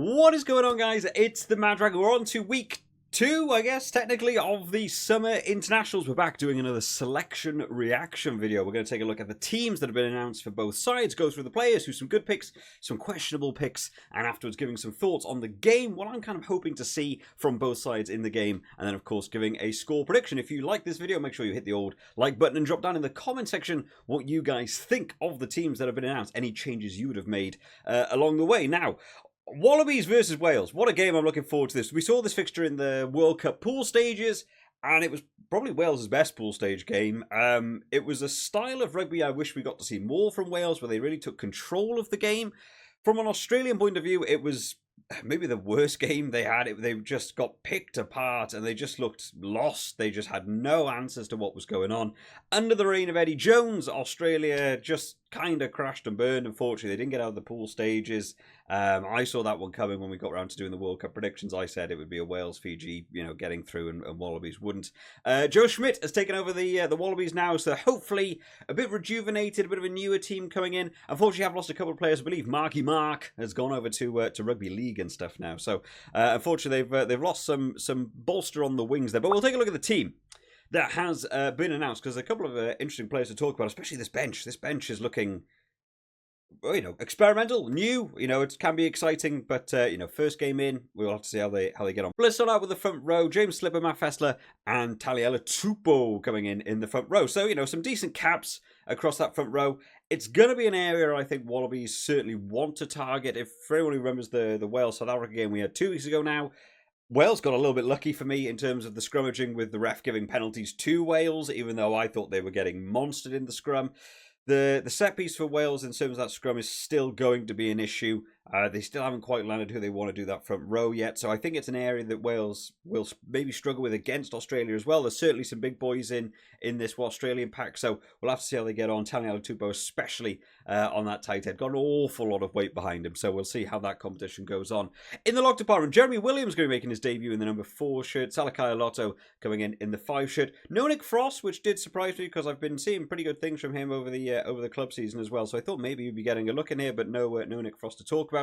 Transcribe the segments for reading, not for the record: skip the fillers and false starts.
What is going on, guys? It's the Mad Dragon. We're on to week 2, I guess, technically, of the Summer Internationals. We're back doing another selection reaction video. We're going to take a look at the teams that have been announced for both sides, go through the players, who some good picks, some questionable picks, and afterwards giving some thoughts on the game, what I'm kind of hoping to see from both sides in the game, and then, of course, giving a score prediction. If you like this video, make sure you hit the old like button and drop down in the comment section what you guys think of the teams that have been announced, any changes you would have made along the way. Now, Wallabies versus Wales. What a game. I'm looking forward to this. We saw this fixture in the World Cup pool stages, and it was probably Wales' best pool stage game. It was a style of rugby I wish we got to see more from Wales, where they really took control of the game. From an Australian point of view, it was maybe the worst game they had. They just got picked apart, and they just looked lost. They just had no answers to what was going on. Under the reign of Eddie Jones, Australia just kind of crashed and burned. Unfortunately, they didn't get out of the pool stages. I saw that one coming when we got around to doing the World Cup predictions. I said it would be a Wales-Fiji, getting through, and Wallabies wouldn't. Joe Schmidt has taken over the Wallabies now, so hopefully a bit rejuvenated, a bit of a newer team coming in. Unfortunately, I've lost a couple of players. I believe Marky Mark has gone over to Rugby League and stuff now. So unfortunately, they've lost some bolster on the wings there. But we'll take a look at the team that has been announced, because a couple of interesting players to talk about, especially this bench. This bench is looking, experimental, new. It can be exciting, but first game in, we'll have to see how they get on. Let's start out with the front row. James Slipper, Matt Fessler, and Taliela Tupou coming in the front row. So some decent caps across that front row. It's going to be an area I think Wallabies certainly want to target. If for anyone who remembers the Wales South Africa game we had 2 weeks ago now, Wales got a little bit lucky for me in terms of the scrummaging, with the ref giving penalties to Wales, even though I thought they were getting monstered in the scrum. The set piece for Wales in terms of that scrum is still going to be an issue. They still haven't quite landed who they want to do that front row yet. So I think it's an area that Wales will maybe struggle with against Australia as well. There's certainly some big boys in this Australian pack. So we'll have to see how they get on. Taliela Tupou especially on that tight head. Got an awful lot of weight behind him. So we'll see how that competition goes on. In the lock department, Jeremy Williams going to be making his debut in the number 4 shirt. Salakai Lotto coming in the 5 shirt. No Nick Frost, which did surprise me because I've been seeing pretty good things from him over the club season as well. So I thought maybe he'd be getting a look in here, but no Nick Frost to talk about.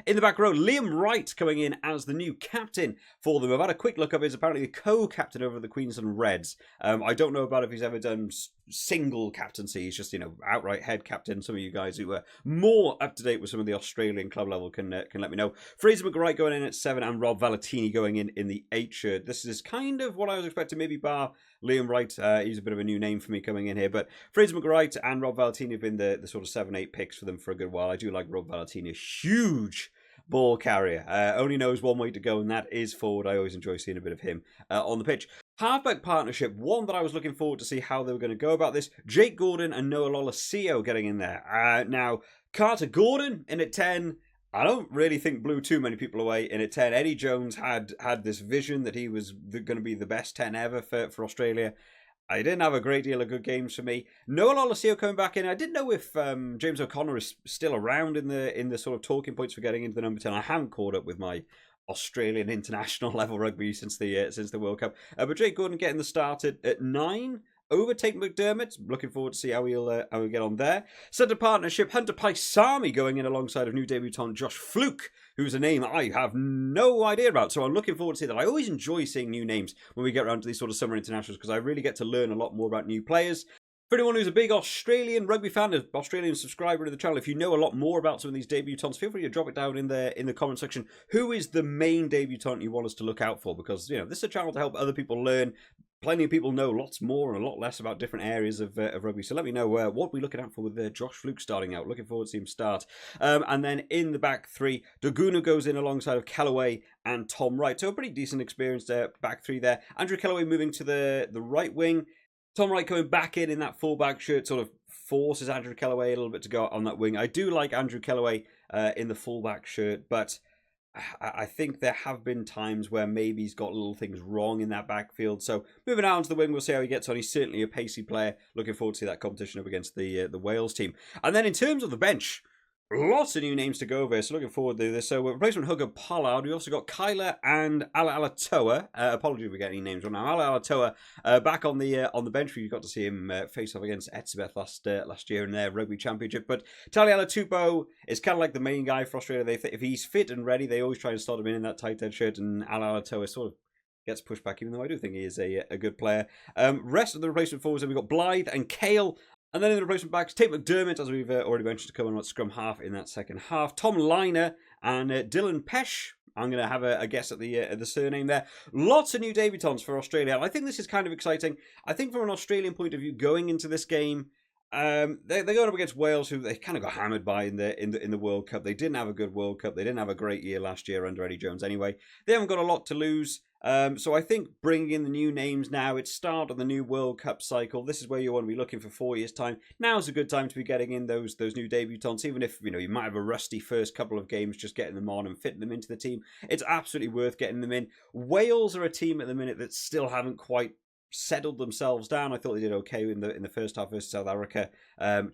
In the back row, Liam Wright coming in as the new captain for them. I've had a quick look up. He's apparently the co-captain over the Queensland Reds. I don't know about if he's ever done single captaincy. He's just, outright head captain. Some of you guys who are more up to date with some of the Australian club level can let me know. Fraser McGwright going in at 7 and Rob Valentini going in the 8 shirt. This is kind of what I was expecting, maybe bar Liam Wright. He's a bit of a new name for me coming in here, but Fraser McGwright and Rob Valentini have been the sort of 7-8 picks for them for a good while. I do like Rob Valentini, a huge ball carrier. Only knows one way to go, and that is forward. I always enjoy seeing a bit of him on the pitch. Halfback partnership, one that I was looking forward to see how they were going to go about this. Jake Gordon and Noah Lolesio getting in there. Now, Carter Gordon in at 10. I don't really think blew too many people away in at 10. Eddie Jones had this vision that he was going to be the best 10 ever for Australia. I didn't have a great deal of good games for me. Noah Lolesio coming back in. I didn't know if James O'Connor is still around in the sort of talking points for getting into the number 10. I haven't caught up with my Australian international level rugby since the World Cup. But Jake Gordon getting the start at 9. Over Tate McDermott. Looking forward to see how he'll get on there. Centre partnership, Hunter Paisami going in alongside of new debutant Josh Fluke, who's a name I have no idea about. So I'm looking forward to see that. I always enjoy seeing new names when we get around to these sort of summer internationals, because I really get to learn a lot more about new players. For anyone who's a big Australian rugby fan, an Australian subscriber to the channel, if you know a lot more about some of these debutants, feel free to drop it down in the comment section. Who is the main debutant you want us to look out for? Because, this is a channel to help other people learn. Plenty of people know lots more and a lot less about different areas of rugby. So let me know what we're looking out for with Josh Fluke starting out. Looking forward to seeing him start. And then in the back 3, Doguna goes in alongside of Callaway and Tom Wright. So a pretty decent experienced back 3 there. Andrew Callaway moving to the right wing. Tom Wright coming back in that fullback shirt sort of forces Andrew Callaway a little bit to go on that wing. I do like Andrew Callaway in the fullback shirt, but I think there have been times where maybe he's got little things wrong in that backfield. So moving out onto the wing, we'll see how he gets on. He's certainly a pacey player. Looking forward to see that competition up against the Wales team. And then in terms of the bench, Lots of new names to go over, so looking forward to this. So replacement hooker Pollard. We also got Kyler and Alatoa. Apologies if we get any names wrong now. Alatoa back on the bench. You got to see him face off against Etzebeth last year in their rugby championship. But Taliela Tupou is kind of like the main guy for Australia. If he's fit and ready, they always try to slot him in that tight head shirt. And Alatoa sort of gets pushed back, even though I do think he is a good player. Rest of the replacement forwards, then we've got Blythe and Kale. And then in the replacement backs, Tate McDermott, as we've already mentioned, to come on at scrum half in that second half. Tom Liner and Dylan Pesh. I'm going to have a guess at the surname there. Lots of new debutants for Australia. And I think this is kind of exciting. I think from an Australian point of view, going into this game, they're going up against Wales, who they kind of got hammered by in the World Cup. They didn't have a good World Cup. They didn't have a great year last year under Eddie Jones anyway. They haven't got a lot to lose. So I think bringing in the new names now, it's start of the new World Cup cycle. This is where you want to be looking for 4 years' time. Now's a good time to be getting in those new debutants, even if you might have a rusty first couple of games, just getting them on and fitting them into the team. It's absolutely worth getting them in. Wales are a team at the minute that still haven't quite settled themselves down. I thought they did okay in the first half versus South Africa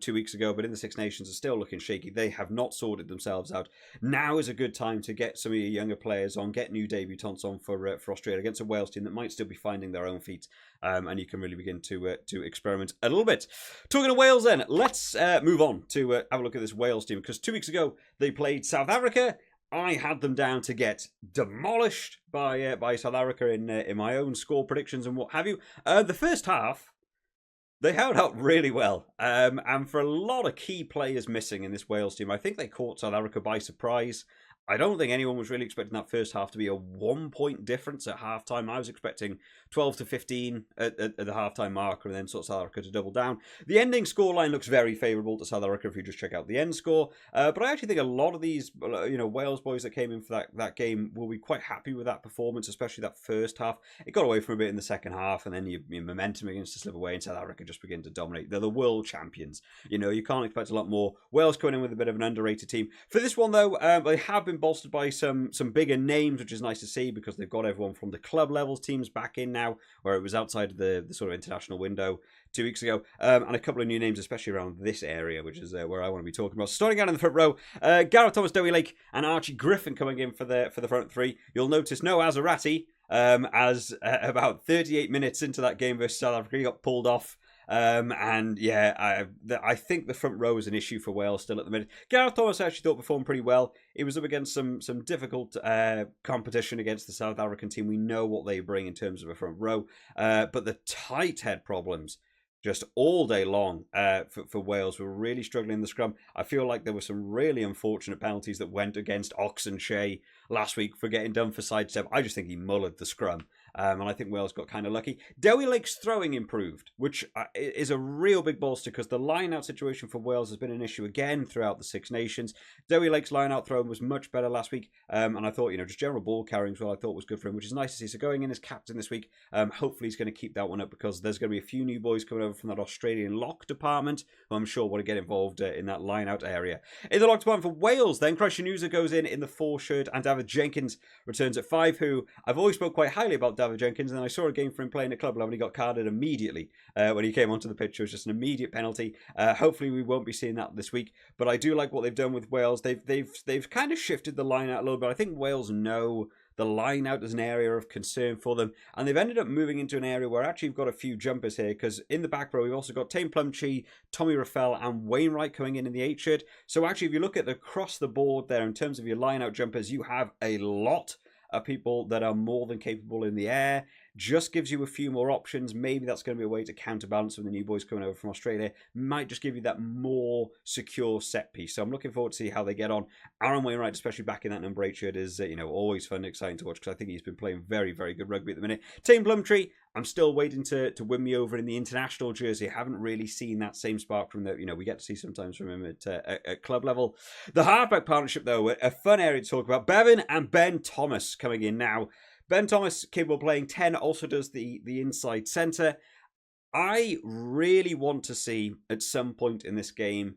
2 weeks ago, but in the Six Nations are still looking shaky. They have not sorted themselves out. Now is a good time to get some of your younger players on, get new debutants on for Australia against a Wales team that might still be finding their own feet, and you can really begin to experiment a little bit. Talking of Wales, then let's move on to have a look at this Wales team, because 2 weeks ago they played South Africa. I had them down to get demolished by South Africa in my own score predictions and what have you. The first half, they held up really well. And for a lot of key players missing in this Wales team, I think they caught South Africa by surprise. I don't think anyone was really expecting that first half to be a 1 point difference at halftime. I was expecting 12 to 15 at the halftime marker, and then sort of South Africa to double down. The ending scoreline looks very favourable to South Africa if you just check out the end score. But I actually think a lot of these, Wales boys that came in for that game will be quite happy with that performance, especially that first half. It got away from a bit in the second half, and then your momentum begins to slip away, and South Africa just begin to dominate. They're the world champions. You can't expect a lot more. Wales coming in with a bit of an underrated team. For this one, though, they have been bolstered by some bigger names, which is nice to see, because they've got everyone from the club levels teams back in now, where it was outside of the sort of international window 2 weeks ago, and a couple of new names, especially around this area, which is where I want to be talking about. Starting out in the front row, Gareth Thomas, Dewi Lake, and Archie Griffin coming in for the front three. You'll notice no Azarati, as about 38 minutes into that game versus South Africa, he got pulled off. And yeah, I think the front row is an issue for Wales still at the minute. Gareth Thomas I actually thought performed pretty well. He was up against some difficult competition against the South African team. We know what they bring in terms of a front row, but the tight head problems just all day long for Wales were really struggling in the scrum. I feel like there were some really unfortunate penalties that went against Oxenshea last week for getting done for sidestep. I just think he mullered the scrum. And I think Wales got kind of lucky. Dewi Lake's throwing improved, which is a real big bolster, because the line-out situation for Wales has been an issue again throughout the Six Nations. Dewi Lake's line-out throwing was much better last week, and I thought, just general ball carrying as well, I thought was good for him, which is nice to see. So going in as captain this week, hopefully he's going to keep that one up, because there's going to be a few new boys coming over from that Australian lock department, who I'm sure want to get involved in that line-out area. In the lock department for Wales, then, Christian User goes in the 4 shirt, and David Jenkins returns at 5, who I've always spoke quite highly about David Jenkins, and I saw a game for him playing at club level, and he got carded immediately when he came onto the pitch. It was just an immediate penalty. Hopefully we won't be seeing that this week, but I do like what they've done with Wales. They've kind of shifted the line out a little bit. I think Wales know the line out is an area of concern for them, and they've ended up moving into an area where actually you've got a few jumpers here, because in the back row we've also got Tame Plumtree, Tommy Raffel and Wainwright coming in the 8 shirt. So actually if you look at across the board there in terms of your line out jumpers, you have a lot of people that are more than capable in the air. Just gives you a few more options. Maybe that's going to be a way to counterbalance with the new boys coming over from Australia. Might just give you that more secure set piece. So I'm looking forward to see how they get on. Aaron Wainwright, especially back in that number 8 shirt, is always fun and exciting to watch, because I think he's been playing very, very good rugby at the minute. Tame Plumtree, I'm still waiting to win me over in the international jersey. I haven't really seen that same spark from that we get to see sometimes from him at club level. The halfback partnership, though, a fun area to talk about. Bevan and Ben Thomas coming in now. Ben Thomas, capable of playing 10, also does the inside centre. I really want to see, at some point in this game,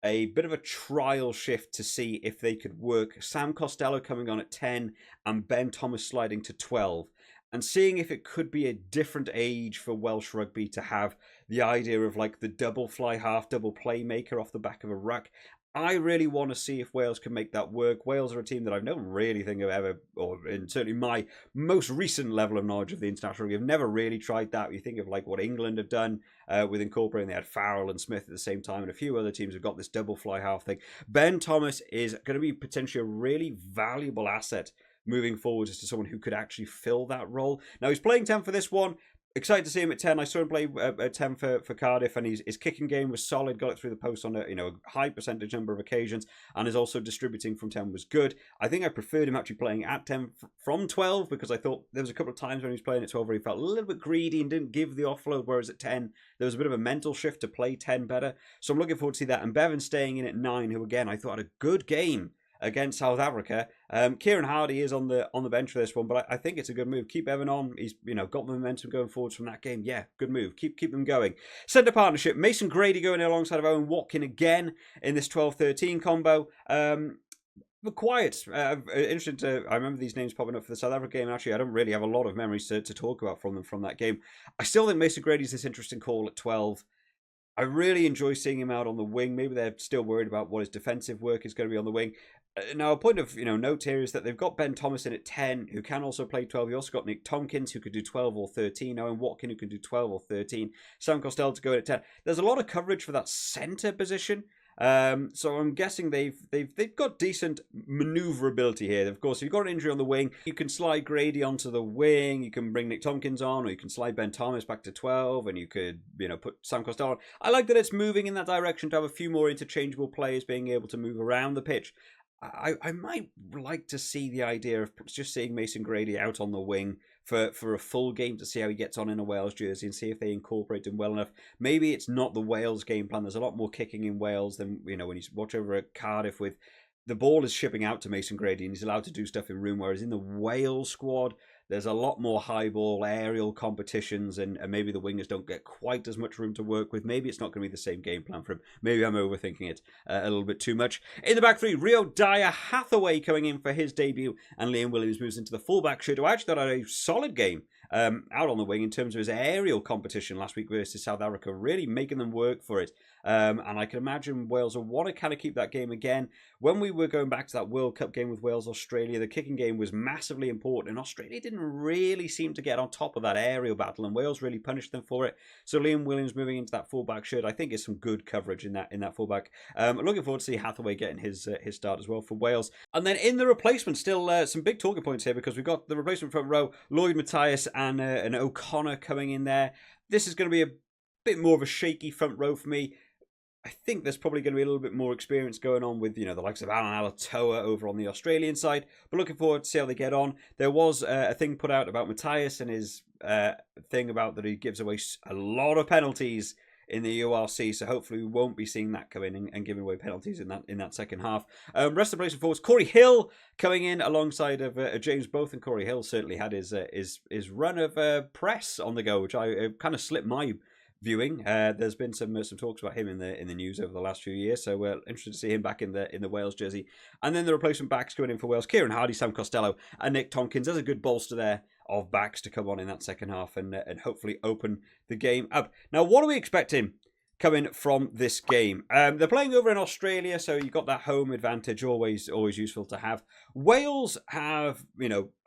a bit of a trial shift to see if they could work Sam Costello coming on at 10 and Ben Thomas sliding to 12. And seeing if it could be a different age for Welsh rugby to have the idea of like the double fly half, double playmaker off the back of a ruck. I really want to see if Wales can make that work. Wales are a team that I don't really think I've ever, or in certainly my most recent level of knowledge of the international rugby, I've never really tried that. You think of like what England have done with incorporating, they had Farrell and Smith at the same time, and a few other teams have got this double fly half thing. Ben Thomas is going to be potentially a really valuable asset moving forward as to someone who could actually fill that role. Now, he's playing 10 for this one. Excited to see him at 10. I saw him play at 10 for Cardiff, and his kicking game was solid. Got it through the post on a high percentage number of occasions, and is also distributing from 10 was good. I think I preferred him actually playing at 10 from 12 because I thought there was a couple of times when he was playing at 12 where he felt a little bit greedy and didn't give the offload, whereas at 10 there was a bit of a mental shift to play 10 better. So I'm looking forward to see that. And Bevan staying in at 9, who again I thought had a good game against South Africa. Kieran Hardy is on the bench for this one, but I think it's a good move. Keep Evan on. He's got the momentum going forwards from that game. Yeah, good move. Keep them going. Centre partnership. Mason Grady going in alongside of Owen Watkin again in this 12-13 combo. But quiet. Interesting to. I remember these names popping up for the South Africa game. Actually, I don't really have a lot of memories to talk about from them from that game. I still think Mason Grady's this interesting call at 12. I really enjoy seeing him out on the wing. Maybe they're still worried about what his defensive work is going to be on the wing. Now, a point of note here is that they've got Ben Thomas in at 10, who can also play 12. You also got Nick Tompkins, who could do 12 or 13. Owen Watkin, who can do 12 or 13. Sam Costello to go in at 10. There's a lot of coverage for that centre position. So I'm guessing they've got decent maneuverability here. Of course, if you've got an injury on the wing, you can slide Grady onto the wing, you can bring Nick Tompkins on, or you can slide Ben Thomas back to 12, and you could put Sam Costello on. I like that it's moving in that direction to have a few more interchangeable players being able to move around the pitch. I might like to see the idea of just seeing Mason Grady out on the wing for a full game to see how he gets on in a Wales jersey and see if they incorporate him well enough. Maybe it's not the Wales game plan. There's a lot more kicking in Wales than when you watch over at Cardiff with the ball is shipping out to Mason Grady and he's allowed to do stuff in room, whereas in the Wales squad there's a lot more high ball aerial competitions and maybe the wingers don't get quite as much room to work with. Maybe it's not going to be the same game plan for him. Maybe I'm overthinking it a little bit too much. In the back three, Rio Dyer Hathaway coming in for his debut, and Liam Williams moves into the fullback shirt, who I actually thought had a solid game out on the wing in terms of his aerial competition last week versus South Africa, really making them work for it. And I can imagine Wales will want to kind of keep that game again. When we were going back to that World Cup game with Wales-Australia, the kicking game was massively important, and Australia didn't really seem to get on top of that aerial battle, and Wales really punished them for it. So Liam Williams moving into that fullback shirt, I think is some good coverage in that fullback. Looking forward to see Hathaway getting his start as well for Wales. And then in the replacement, still some big talking points here because we've got the replacement front row, Lloyd Matthias and O'Connor coming in there. This is going to be a bit more of a shaky front row for me. I think there's probably going to be a little bit more experience going on with, the likes of Alan Alatoa over on the Australian side. But looking forward to see how they get on. There was a thing put out about Matthias and his thing about that he gives away a lot of penalties in the URC, so hopefully we won't be seeing that come in and giving away penalties in that second half. Rest of the place forwards, Corey Hill coming in alongside of James Both, and Corey Hill certainly had his run of press on the go, which I kind of slipped my viewing. There's been some talks about him in the news over the last few years, so we're interested to see him back in the Wales jersey. And then the replacement backs going in for Wales, Kieran Hardy, Sam Costello and Nick Tompkins. There's a good bolster there of backs to come on in that second half and hopefully open the game up. Now, what are we expecting coming from this game? They're playing over in Australia, so you've got that home advantage, always useful to have. Wales have,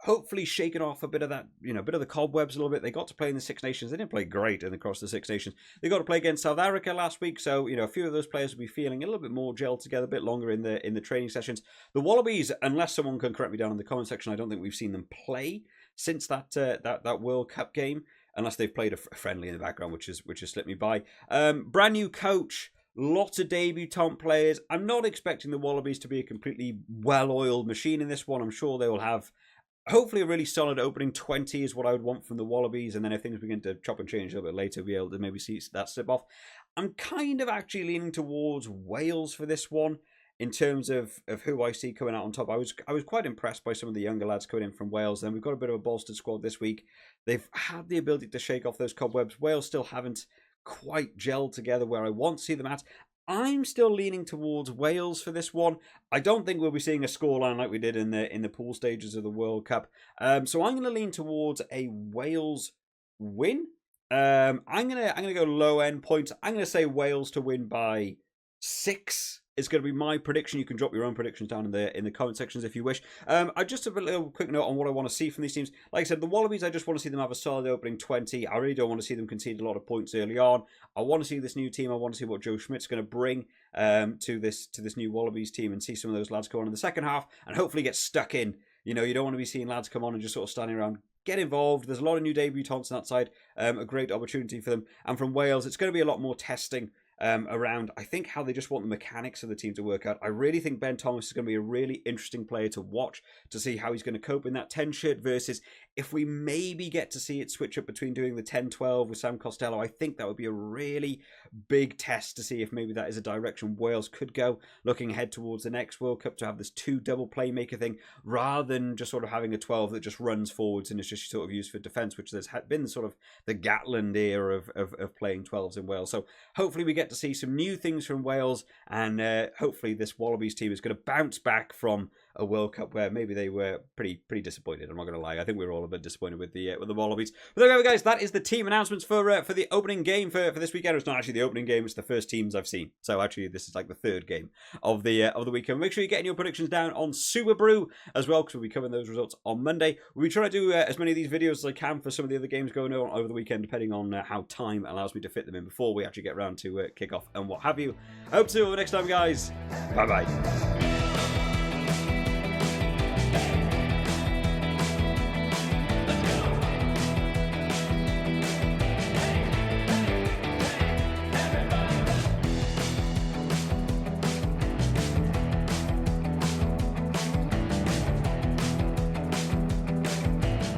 hopefully shaken off a bit of that, bit of the cobwebs a little bit. They got to play in the Six Nations. They didn't play great across the Six Nations. They got to play against South Africa last week, so, a few of those players will be feeling a little bit more gelled together, a bit longer in the training sessions. The Wallabies, unless someone can correct me down in the comment section, I don't think we've seen them play since that World Cup game, unless they've played a friendly in the background, which has slipped me by. Brand new coach, lots of debutant players. I'm not expecting the Wallabies to be a completely well-oiled machine in this one. I'm sure they will have, hopefully, a really solid opening 20 is what I would want from the Wallabies, and then if things begin to chop and change a little bit later, we'll be able to maybe see that slip off. I'm kind of actually leaning towards Wales for this one. In terms of who I see coming out on top, I was quite impressed by some of the younger lads coming in from Wales. Then we've got a bit of a bolstered squad this week. They've had the ability to shake off those cobwebs. Wales still haven't quite gelled together where I want to see them at. I'm still leaning towards Wales for this one. I don't think we'll be seeing a scoreline like we did in the pool stages of the World Cup. So I'm going to lean towards a Wales win. I'm gonna go low end points. I'm going to say Wales to win by 6. is going to be my prediction. You can drop your own predictions down in the comment sections if you wish. I just have a little quick note on what I want to see from these teams. Like I said, the Wallabies, I just want to see them have a solid opening 20. I really don't want to see them concede a lot of points early on. I want to see this new team. I want to see what Joe Schmidt's going to bring to this new Wallabies team, and see some of those lads go on in the second half and hopefully get stuck in. You know, you don't want to be seeing lads come on and just sort of standing around. Get involved. There's a lot of new debutants on that side. A great opportunity for them. And from Wales, it's going to be a lot more testing around, I think, how they just want the mechanics of the team to work out. I really think Ben Thomas is going to be a really interesting player to watch, to see how he's going to cope in that 10 shirt, versus if we maybe get to see it switch up between doing the 10-12 with Sam Costello. I think that would be a really big test to see if maybe that is a direction Wales could go, looking ahead towards the next World Cup, to have this 2 double playmaker thing, rather than just sort of having a 12 that just runs forwards and is just sort of used for defence, which has been sort of the Gatland era of playing 12s in Wales. So hopefully we get to see some new things from Wales, and hopefully this Wallabies team is going to bounce back from a World Cup where maybe they were pretty disappointed. I'm not going to lie. I think we were all a bit disappointed with the Wallabies. But there we go, guys. That is the team announcements for the opening game for this weekend. It's not actually the opening game. It's the first teams I've seen. So actually, this is like the third game of the weekend. Make sure you're getting your predictions down on Superbru as well, because we'll be covering those results on Monday. We'll be trying to do as many of these videos as I can for some of the other games going on over the weekend, depending on how time allows me to fit them in before we actually get around to kick off and what have you. I hope to see you all next time, guys. Bye bye.